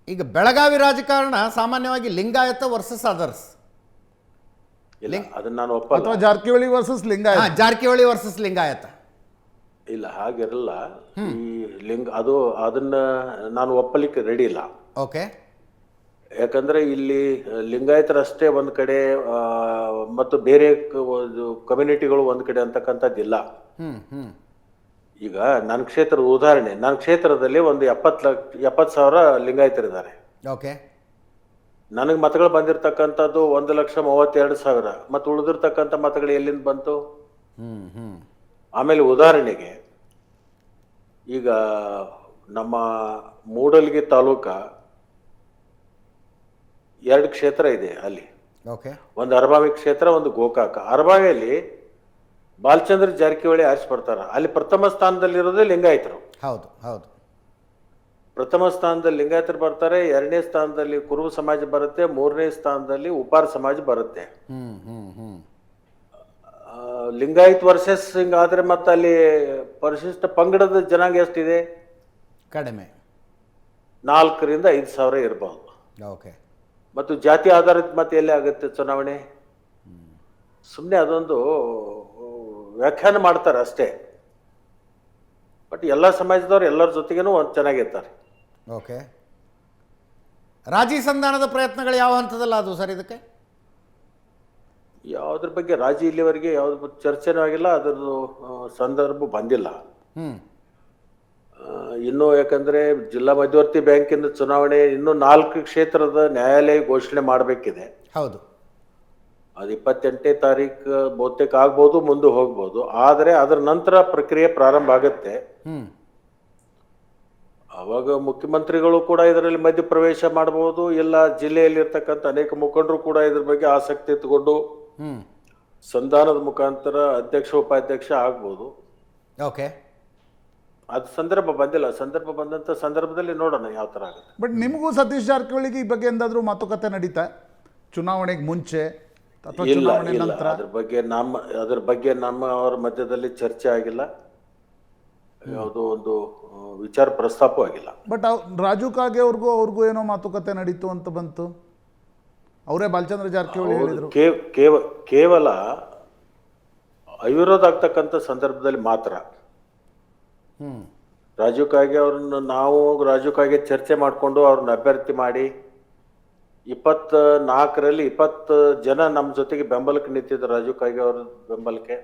ಈಗ ಬೆಳಗಾವಿ ರಾಜಕಾರಣ ಸಾಮಾನ್ಯವಾಗಿ ಲಿಂಗಾಯತ ವರ್ಸಸ್ ಅದರ್ಸ್, ಇಲ್ಲ ಅದನ್ನ ನಾನು ಒಪ್ಪಲ್ಲ. ಅಥವಾ ಜಾರಕಿಹೊಳಿ ವರ್ಸಸ್ ಲಿಂಗಾಯತ. ಜಾರಕಿಹೊಳಿ ವರ್ಸಸ್ ಲಿಂಗಾಯತ. ಇಲ್ಲ ಹಾಗಿರಲ್ಲ. ಈ ಅದನ್ನ ನಾನು ಒಪ್ಪಲಿಕ್ಕೆ ರೆಡಿ ಇಲ್ಲ. ಓಕೆ. ಯಾಕಂದ್ರೆ ಇಲ್ಲಿ ಲಿಂಗಾಯತರಷ್ಟೇ ಒಂದ್ ಕಡೆ ಮತ್ತು ಬೇರೆ ಕಮ್ಯುನಿಟಿಗಳು ಒಂದ್ ಕಡೆ ಅಂತಕ್ಕಂಥದ್ದಿಲ್ಲ. ಈಗ ನನ್ನ ಕ್ಷೇತ್ರದ ಉದಾಹರಣೆ, ನನ್ನ ಕ್ಷೇತ್ರದಲ್ಲಿ ಒಂದು 70,000 ಲಿಂಗಾಯತರಿದ್ದಾರೆ. ಓಕೆ. ನನಗೆ ಮತಗಳು ಬಂದಿರತಕ್ಕಂಥದ್ದು 1,32,000 ಮತ್ತು ಉಳಿದಿರ್ತಕ್ಕಂಥ ಮತಗಳು ಎಲ್ಲಿಂದ ಬಂತು? ಆಮೇಲೆ ಉದಾಹರಣೆಗೆ ಈಗ ನಮ್ಮ ಮೂಡಲಗಿ ತಾಲೂಕ 2 ಕ್ಷೇತ್ರ ಇದೆ ಅಲ್ಲಿ. ಓಕೆ. ಒಂದು ಅರಬಾವಿ ಕ್ಷೇತ್ರ, ಒಂದು ಗೋಕಾಕ. ಅರಬಾವಿಯಲ್ಲಿ ಬಾಲಚಂದ್ರ ಜಾರಕಿಹೊಳಿ ಆರಿಸಿ ಬರ್ತಾರ. ಅಲ್ಲಿ ಪ್ರಥಮ ಸ್ಥಾನದಲ್ಲಿರೋದೇ ಲಿಂಗಾಯತರು. ಹೌದು ಹೌದು. ಪ್ರಥಮ ಸ್ಥಾನದಲ್ಲಿ ಲಿಂಗಾಯತರು ಬರ್ತಾರೆ, 2ನೇ ಸ್ಥಾನದಲ್ಲಿ ಕುರುಬ ಸಮಾಜ ಬರುತ್ತೆ, 3ನೇ ಸ್ಥಾನದಲ್ಲಿ ಉಪಾರ ಸಮಾಜ ಬರುತ್ತೆ. ಲಿಂಗಾಯತ್ ವರ್ಸಸ್ ಹಿಂಗಾದ್ರೆ ಮತ್ತೆ ಅಲ್ಲಿ ಪರಿಶಿಷ್ಟ ಪಂಗಡದ ಜನಾಂಗ ಎಷ್ಟಿದೆ? ಕಡಿಮೆ, 4,000 5 ಸಾವಿರ ಇರಬಹುದು. ಓಕೆ. ಮತ್ತು ಜಾತಿ ಆಧಾರಿತ ಮತ್ತೆ ಎಲ್ಲಿ ಆಗುತ್ತೆ ಚುನಾವಣೆ? ಸುಮ್ಮನೆ ಅದೊಂದು ವ್ಯಾಖ್ಯಾನ ಮಾಡ್ತಾರೆ ಅಷ್ಟೇ. ಬಟ್ ಎಲ್ಲ ಸಮಾಜದವ್ರು ಎಲ್ಲರ ಜೊತೆಗೇನು ಚೆನ್ನಾಗಿರ್ತಾರೆ. ಓಕೆ. ರಾಜಿ ಸಂಧಾನದ ಪ್ರಯತ್ನಗಳು ಯಾವ ಹಂತದಲ್ಲ ಅದು ಸರ್? ಇದಕ್ಕೆ ಯಾವುದ್ರ ಬಗ್ಗೆ ರಾಜಿ ಇಲ್ಲಿವರೆಗೆ ಯಾವ್ದು ಚರ್ಚೆನೂ ಆಗಿಲ್ಲ, ಅದರದ್ದು ಸಂದರ್ಭ ಬಂದಿಲ್ಲ ಇನ್ನೂ. ಯಾಕಂದ್ರೆ ಜಿಲ್ಲಾ ಮಧ್ಯವರ್ತಿ ಬ್ಯಾಂಕಿನ ಚುನಾವಣೆ ಇನ್ನೂ 4 ಕ್ಷೇತ್ರದ ನ್ಯಾಯಾಲಯ ಘೋಷಣೆ ಮಾಡಬೇಕಿದೆ. ಹೌದು. ಅದು 28ನೇ ತಾರೀಕು ಬಹುತೇಕ ಆಗ್ಬೋದು, ಮುಂದೆ ಹೋಗ್ಬೋದು. ಆದರೆ ಅದರ ನಂತರ ಪ್ರಕ್ರಿಯೆ ಪ್ರಾರಂಭ ಆಗುತ್ತೆ. ಅವಾಗ ಮುಖ್ಯಮಂತ್ರಿಗಳು ಕೂಡ ಇದರಲ್ಲಿ ಮಧ್ಯಪ್ರವೇಶ ಮಾಡಬಹುದು, ಇಲ್ಲ ಜಿಲ್ಲೆಯಲ್ಲಿರ್ತಕ್ಕಂಥ ಅನೇಕ ಮುಖಂಡರು ಕೂಡ ಇದ್ರ ಬಗ್ಗೆ ಆಸಕ್ತಿ ತಗೊಂಡು ಸಂಧಾನದ ಮುಖಾಂತರ ಅಧ್ಯಕ್ಷ ಉಪಾಧ್ಯಕ್ಷ ಆಗ್ಬೋದು. ಓಕೆ. ಅದು ಸಂದರ್ಭ ಬಂದಿಲ್ಲ. ಸಂದರ್ಭ ಬಂದಂತ ಸಂದರ್ಭದಲ್ಲಿ ನೋಡೋಣ ಯಾವ ತರ ಆಗುತ್ತೆ. ಬಟ್ ನಿಮಗೂ ಸತೀಶ್ ಜಾರಕಿಹೊಳಿಗೆ ಈ ಬಗ್ಗೆ ಎಂದಾದ್ರೂ ಮಾತುಕತೆ ನಡೀತಾ ಚುನಾವಣೆಗೆ ಮುಂಚೆ ಅಥವಾ ಚುನಾವಣೆ ನಂತರ? ಅದ್ರ ಬಗ್ಗೆ ನಮ್ಮ ಅವರ ಮಧ್ಯದಲ್ಲಿ ಚರ್ಚೆ ಆಗಿಲ್ಲ, ಯಾವುದೋ ಒಂದು ವಿಚಾರ ಪ್ರಸ್ತಾಪ ಆಗಿಲ್ಲ. ಬಟ್ ರಾಜು ಕಾಗೆ ಅವ್ರಿಗೂ ಏನೋ ಮಾತುಕತೆ ನಡೀತು ಅಂತ ಬಂತು, ಅವರೇ ಬಾಲಚಂದ್ರ ಜಾರಕಿಹೊಳಿ ಹೇಳಿದ್ರು. ಕೇವಲ ಅವಿರೋಧ ಆಗ್ತಕ್ಕಂಥ ಸಂದರ್ಭದಲ್ಲಿ ಮಾತ್ರ ರಾಜು ಕಾಗೆ ರಾಜು ಕಾಗೆ ಚರ್ಚೆ ಮಾಡಿಕೊಂಡು ಅವ್ರನ್ನ ಅಭ್ಯರ್ಥಿ ಮಾಡಿ 24ರಲ್ಲಿ 20 ಜನ ನಮ್ಮ ಜೊತೆಗೆ ಬೆಂಬಲಕ್ಕೆ ನಿಂತಿದ್ದರು. ರಾಜು ಕಾಗೆ ಅವ್ರ ಬೆಂಬಲಕ್ಕೆ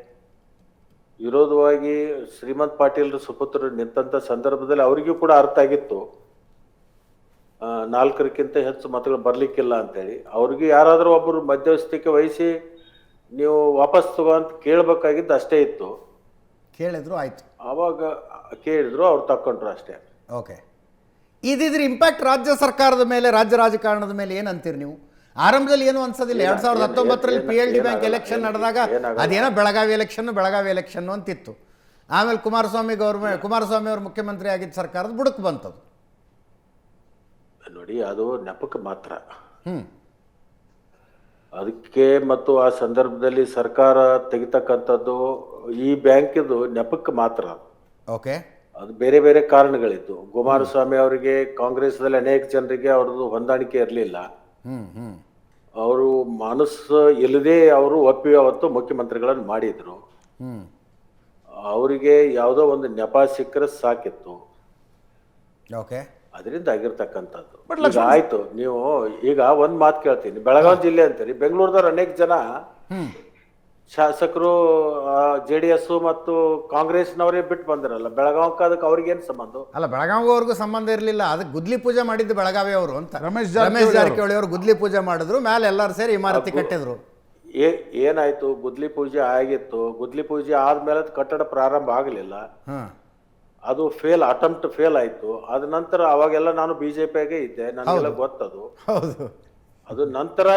ವಿರೋಧವಾಗಿ ಶ್ರೀಮಂತ್ ಪಾಟೀಲ್ ಸುಪುತ್ರರು ನಿಂತ ಸಂದರ್ಭದಲ್ಲಿ ಅವರಿಗೂ ಕೂಡ ಅರ್ಥ ಆಗಿತ್ತು 4ಕ್ಕಿಂತ ಹೆಚ್ಚು ಮತಗಳು ಬರ್ಲಿಕ್ಕಿಲ್ಲ ಅಂತೇಳಿ. ಅವ್ರಿಗೆ ಯಾರಾದರೂ ಒಬ್ಬರು ಮಧ್ಯಸ್ಥಿಕೆ ವಹಿಸಿ ನೀವು ವಾಪಸ್ ತಗೋ ಅಂತ ಕೇಳಬೇಕಾಗಿದ್ದು ಅಷ್ಟೇ ಇತ್ತು. ಕೇಳಿದ್ರು, ಆಯ್ತು. ಆವಾಗ ಕೇಳಿದ್ರು, ಅವ್ರು ತಕ್ಕೊಂಡ್ರು ಅಷ್ಟೇ. ಓಕೆ. ಇದ್ರ ಇಂಪ್ಯಾಕ್ಟ್ ರಾಜ್ಯ ಸರ್ಕಾರದ ಮೇಲೆ, ರಾಜ್ಯ ರಾಜಕಾರಣದ ಮೇಲೆ ಏನಂತೀರಿ ನೀವು? ಆರಂಭದಲ್ಲಿ ಏನು ಅನ್ಸೋದಿಲ್ಲ? 2019ರಲ್ಲಿ PLD ಬ್ಯಾಂಕ್ ಎಲೆಕ್ಷನ್ ನಡೆದಾಗ ಅದೇನೋ ಬೆಳಗಾವಿ ಎಲೆಕ್ಷನ್ ಅಂತಿತ್ತು. ಆಮೇಲೆ ಕುಮಾರಸ್ವಾಮಿ ಅವ್ರ ಮುಖ್ಯಮಂತ್ರಿ ಆಗಿದ್ದ ಸರ್ಕಾರದ ಬುಡಕ್ಕೆ ಬಂತದು. ನೋಡಿ, ಅದು ನೆಪಕ್ಕೆ ಮಾತ್ರ. ಅದಕ್ಕೆ ಮತ್ತು ಆ ಸಂದರ್ಭದಲ್ಲಿ ಸರ್ಕಾರ ತೆಗಿತಕ್ಕಂಥದ್ದು ಈ ಬ್ಯಾಂಕಿದು ನೆಪಕ್ಕೆ ಮಾತ್ರ. ಓಕೆ. ಅದು ಬೇರೆ ಬೇರೆ ಕಾರಣಗಳಿತ್ತು. ಕುಮಾರಸ್ವಾಮಿ ಅವರಿಗೆ ಕಾಂಗ್ರೆಸ್ದಲ್ಲಿ ಅನೇಕ ಜನರಿಗೆ ಅವ್ರದ್ದು ಹೊಂದಾಣಿಕೆ ಇರಲಿಲ್ಲ. ಅವರು ಮನಸ್ಸು ಇಲ್ಲದೆ ಅವರು ಒಪ್ಪಿ ಅವತ್ತು ಮುಖ್ಯಮಂತ್ರಿಗಳನ್ನು ಮಾಡಿದ್ರು. ಅವರಿಗೆ ಯಾವುದೋ ಒಂದು ನೆಪ ಸಿಕ್ಕರೆ ಸಾಕಿತ್ತು. ಓಕೆ. ಅದರಿಂದ ಆಗಿರ್ತಕ್ಕಂಥದ್ದು. ಆಯ್ತು, ನೀವು ಈಗ ಒಂದ್ ಮಾತು ಕೇಳ್ತೀನಿ. ಬೆಳಗಾವಿ ಜಿಲ್ಲೆ ಅಂತೀರಿ, ಬೆಂಗಳೂರದವ್ರು ಅನೇಕ ಜನ ಶಾಸಕರು JDS ಮತ್ತು ಕಾಂಗ್ರೆಸ್ನವರೇ ಬಿಟ್ಟು ಬಂದಿರಲ್ಲ. ಬೆಳಗಾವಕ್ಕೆ ಅದಕ್ಕೆ ಅವ್ರಿಗೇನು ಸಂಬಂಧ? ಅಲ್ಲ, ಬೆಳಗಾವಿವರೆಗೂ ಸಂಬಂಧ ಇರಲಿಲ್ಲ. ಅದಕ್ಕೆ ಗುದ್ಲಿ ಪೂಜೆ ಮಾಡಿದ್ದು ಬೆಳಗಾವಿ ಅವರು ಅಂತ. ರಮೇಶ್ ಜಾರಕಿಹೊಳಿ ಅವರು ಗುದ್ಲಿ ಪೂಜೆ ಮಾಡಿದ್ರು, ಮೇಲೆ ಎಲ್ಲರೂ ಸೇರಿ ಇಮಾರತಿ ಕಟ್ಟಿದ್ರು. ಏನಾಯ್ತು? ಗುದ್ಲಿ ಪೂಜೆ ಆಗಿತ್ತು. ಗುದ್ಲಿ ಪೂಜೆ ಆದ್ಮೇಲೆ ಕಟ್ಟಡ ಪ್ರಾರಂಭ ಆಗಲಿಲ್ಲ. ಅದು ಅಟೆಂಪ್ಟ್ ಫೇಲ್ ಆಯ್ತು. ಅದ ನಂತರ ಅವಾಗೆಲ್ಲ ನಾನು BJPಗೆ ಇದ್ದೆ, ನನಗೆಲ್ಲ ಗೊತ್ತದು. ಹೌದು. ಅದು ನಂತರ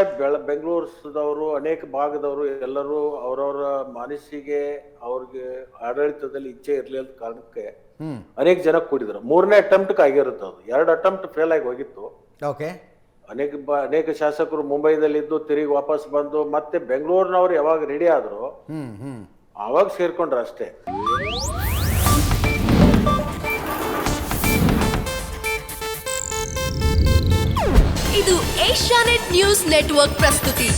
ಬೆಂಗಳೂರದವರು ಅನೇಕ ಭಾಗದವರು ಎಲ್ಲರೂ ಅವರವರ ಮನಸ್ಸಿಗೆ ಅವ್ರಿಗೆ ಆಡಳಿತದಲ್ಲಿ ಇಚ್ಛೆ ಇರಲಿಲ್ಲ ಕಾರಣಕ್ಕೆ ಅನೇಕ ಜನ ಕೂಡಿದ್ರು. 3ನೇ ಅಟೆಂಪ್ಟ್ ಆಗಿರುತ್ತೆ. ಅದು 2 ಅಟೆಂಪ್ಟ್ ಫೇಲ್ ಆಗಿ ಹೋಗಿತ್ತು. ಓಕೆ. ಅನೇಕ ಶಾಸಕರು ಮುಂಬೈದಲ್ಲಿದ್ದು ತಿರುಗಿ ವಾಪಸ್ ಬಂದು ಮತ್ತೆ ಬೆಂಗಳೂರಿನವ್ರು ಯಾವಾಗ ರೆಡಿ ಆದ್ರು ಆವಾಗ ಸೇರ್ಕೊಂಡ್ರು ಅಷ್ಟೇ. ಇದು ಏಷ್ಯಾನೆಟ್ ನ್ಯೂಸ್ ನೆಟ್ವರ್ಕ್ ಪ್ರಸ್ತುತಿ.